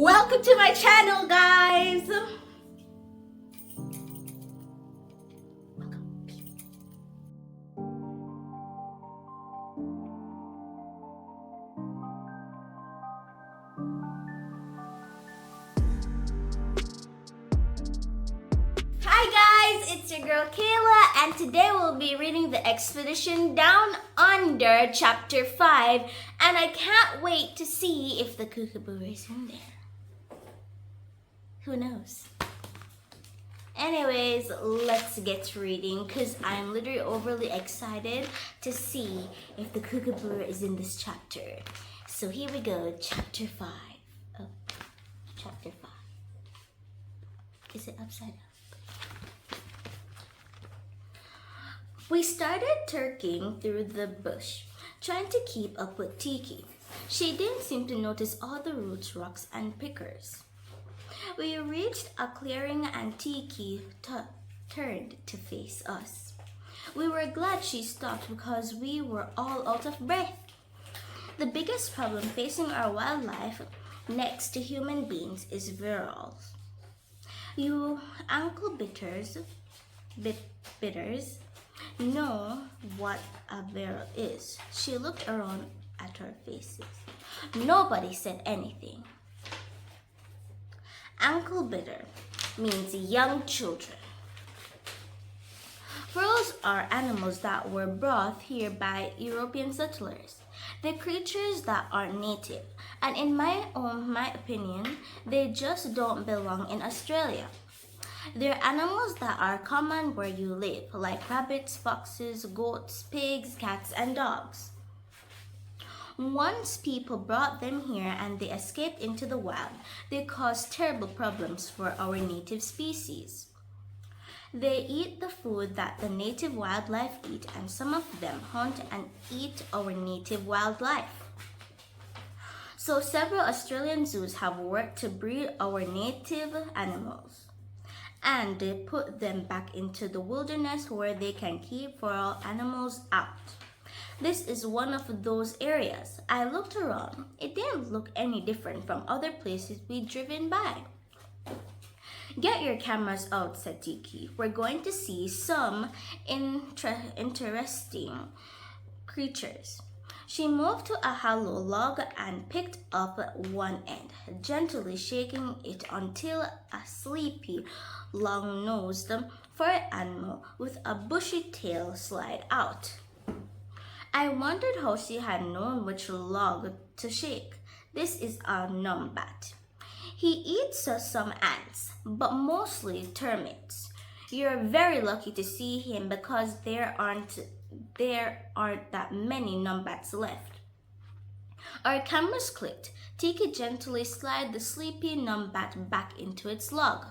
Welcome to my channel, guys! Hi guys, it's your girl Kayla, and today we'll be reading the Expedition Down Under Chapter 5, and I can't wait to see if the kookaburra is in there. Who knows? Anyways, let's get reading because I'm literally overly excited to see if the kookaburra is in this chapter. So here we go, Chapter 5. Oh, Chapter 5. Is it upside down? We started turking through the bush, trying to keep up with Tiki. She didn't seem to notice all the roots, rocks, and pickers. We reached a clearing and Tiki turned to face us. We were glad she stopped because we were all out of breath. The biggest problem facing our wildlife next to human beings is virals. You ankle bitters know what a viral is. She looked around at our faces. Nobody said anything. Ankle bitter means young children. Virals are animals that were brought here by European settlers. They're creatures that aren't native, and in my opinion, they just don't belong in Australia. They're animals that are common where you live, like rabbits, foxes, goats, pigs, cats, and dogs. Once people brought them here and they escaped into the wild, they caused terrible problems for our native species. They eat the food that the native wildlife eat, and some of them hunt and eat our native wildlife. So several Australian zoos have worked to breed our native animals, and they put them back into the wilderness where they can keep feral animals out. This is one of those areas. I looked around. It didn't look any different from other places we'd driven by. Get your cameras out, said Tiki. We're going to see some interesting creatures. She moved to a hollow log and picked up one end, gently shaking it until a sleepy, long-nosed fur animal with a bushy tail slid out. I wondered how she had known which log to shake. This is a numbat. He eats some ants, but mostly termites. You're very lucky to see him because there aren't that many numbats left. Our cameras clicked. Tiki gently slid the sleepy numbat back into its log.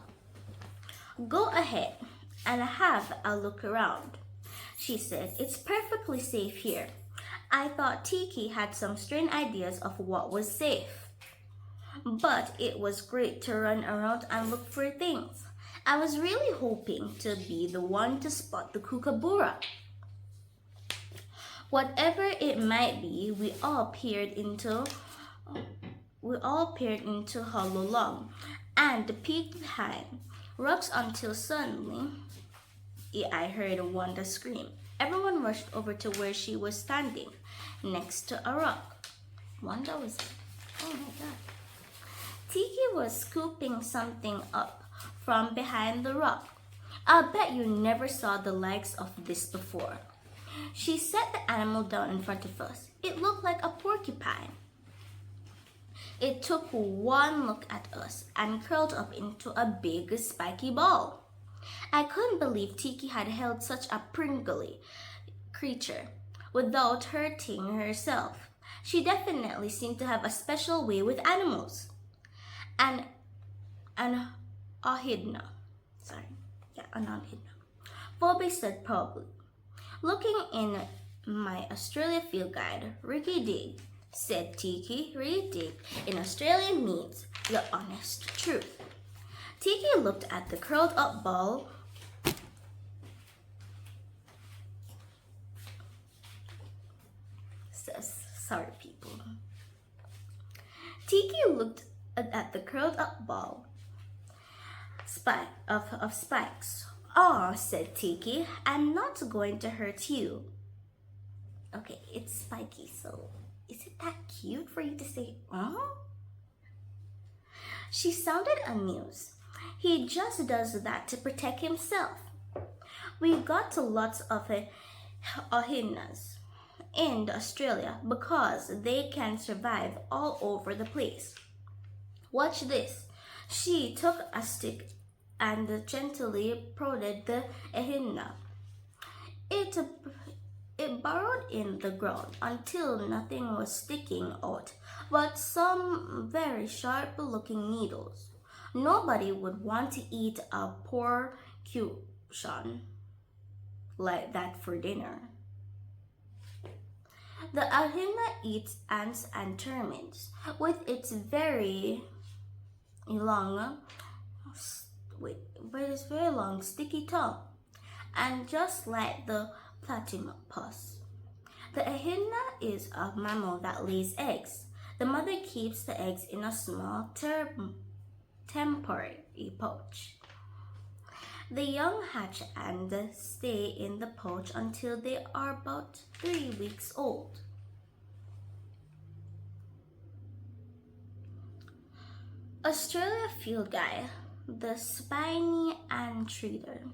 Go ahead and have a look around, she said. It's perfectly safe here. I thought Tiki had some strange ideas of what was safe, but it was great to run around and look for things. I was really hoping to be the one to spot the kookaburra. Whatever it might be, we all peered into hollow log and peeked behind rocks until suddenly I heard Wanda scream. Everyone rushed over to where she was standing, next to a rock. Wanda was, oh my god. Tiki was scooping something up from behind the rock. I'll bet you never saw the likes of this before. She set the animal down in front of us. It looked like a porcupine. It took one look at us and curled up into a big spiky ball. I couldn't believe Tiki had held such a pringly creature without hurting herself. She definitely seemed to have a special way with animals. An ahidna. An ahidna. Phoebe said probably. Looking in my Australia field guide, Ricky Dig, said Tiki. Ricky Dig in Australia means the honest truth. Tiki looked at the curled up ball. Sorry, people. Tiki looked at the curled up ball of spikes. "Oh," said Tiki, "I'm not going to hurt you." Okay, it's spiky, so is it that cute for you to say, "Oh"? She sounded amused. "He just does that to protect himself. We got lots of ohinas in Australia because they can survive all over the place. Watch this." She took a stick and gently prodded the echidna. It, it burrowed in the ground until nothing was sticking out but some very sharp-looking needles. Nobody would want to eat a poor cushion like that for dinner. The echidna eats ants and termites with its very long, sticky tongue, and just like the platypus. The echidna is a mammal that lays eggs. The mother keeps the eggs in a small temporary pouch. The young hatch and stay in the pouch until they are about 3 weeks old. Australia field guide, the spiny anteater.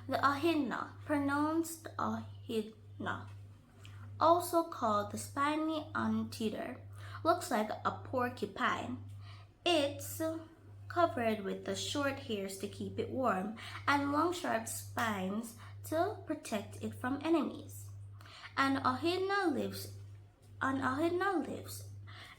The echidna, pronounced echidna, also called the spiny anteater, looks like a porcupine. It's covered with the short hairs to keep it warm and long sharp spines to protect it from enemies. An echidna lives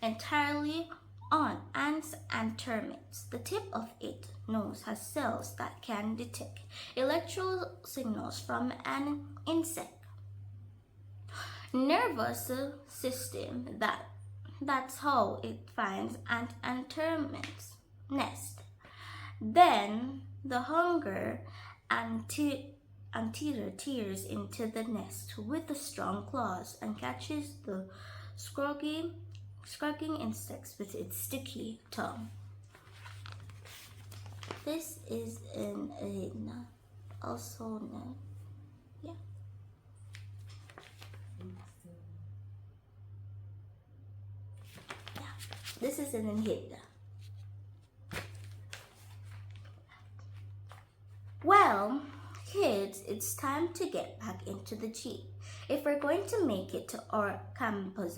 entirely on ants and termites. The tip of its nose has cells that can detect electrical signals from an insect nervous system. That's how it finds ant and termites nest. Then the hunger anteater tears into the nest with the strong claws and catches the scratching insects with its sticky tongue. This is an echidna, also known. Yeah. This is an echidna. Well, kids, it's time to get back into the Jeep. If we're going to make it to our campus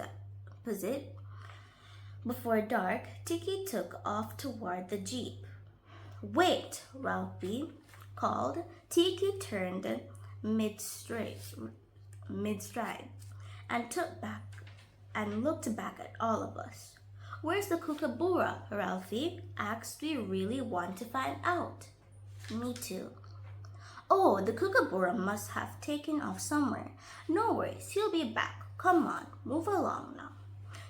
before dark, Tiki took off toward the Jeep. "Wait," Ralphie called. Tiki turned mid-stride and looked back at all of us. "Where's the kookaburra?" Ralphie asked. "We really want to find out." "Me too." "Oh, the kookaburra must have taken off somewhere. No worries, he'll be back. Come on, move along now."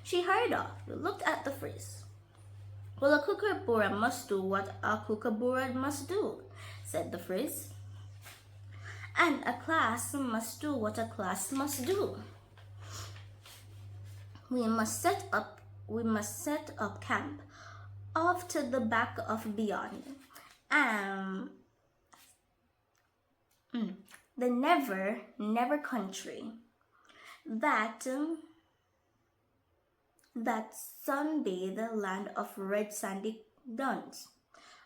She hurried off. We looked at the frizz. "Well, a kookaburra must do what a kookaburra must do," said the frizz. "And a class must do what a class must do. We must set up camp off to the back of beyond. The never country. That sunbathed land of red sandy dunes,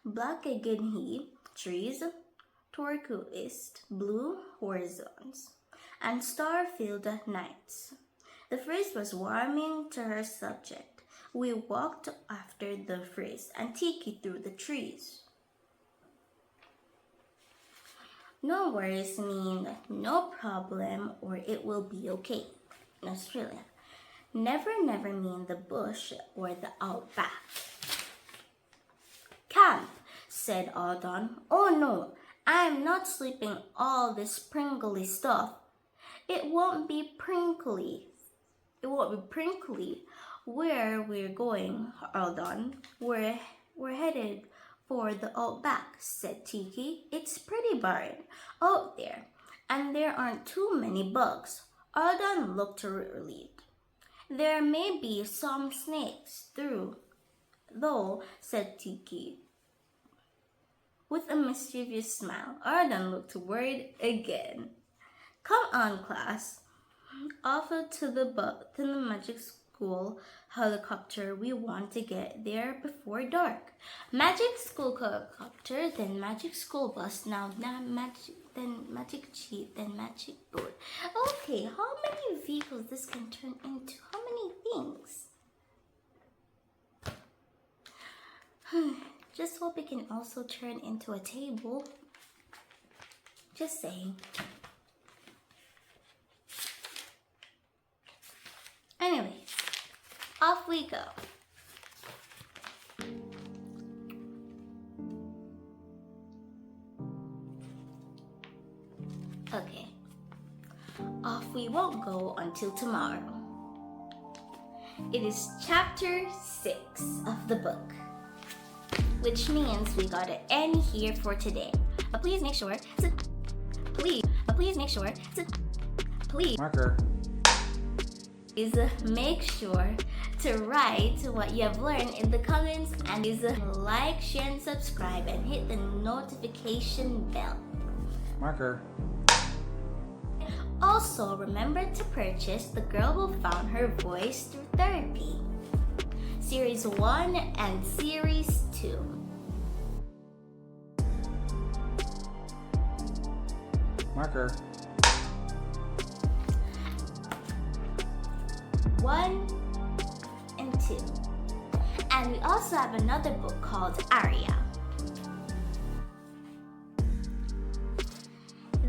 black guinea trees, turquoise blue horizons, and star-filled nights." The phrase was warming to her subject. We walked after the phrase and Tiki through the trees. "No worries mean no problem or it will be okay." In Australia, never mean the bush or the outback. "Camp," said Alden. "Oh no, I'm not sleeping all this prinkly stuff." It won't be prinkly where we're going, Alden. We're headed for the outback," said Tiki. "It's pretty barren out there, and there aren't too many bugs." Alden looked relieved. There may be some snakes through, though, said Tiki with a mischievous smile. Arden looked worried again. Come on, class. Off to the magic school helicopter. We want to get there before dark. Magic school helicopter, then magic school bus, now magic, then magic jeep, then magic boat. Okay, how many vehicles this can turn into? How many things? Just hope it can also turn into a table. Just saying. Anyways, off we go. Okay. Off we won't go until tomorrow. It is chapter 6 of the book, which means we gotta end here for today. But please make sure to Marker. Is make sure to write what you have learned in the comments, and is like, share, and subscribe, and hit the notification bell. Marker. Also, remember to purchase The Girl Who Found Her Voice Through Therapy, Series 1 and Series 2. Marker. 1 and 2. And we also have another book called Aria.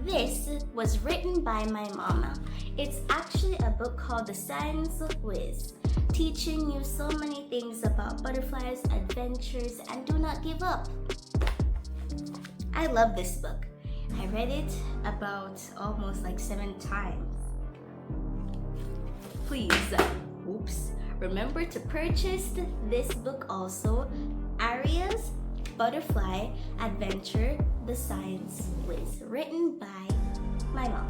This was written by my mama. It's actually a book called The Science of Whiz, teaching you so many things about butterflies, adventures, and do not give up. I love this book. I read it about almost like 7 times. Please, remember to purchase this book also, Aria's Butterfly Adventure, The Science Whiz, written by my mom.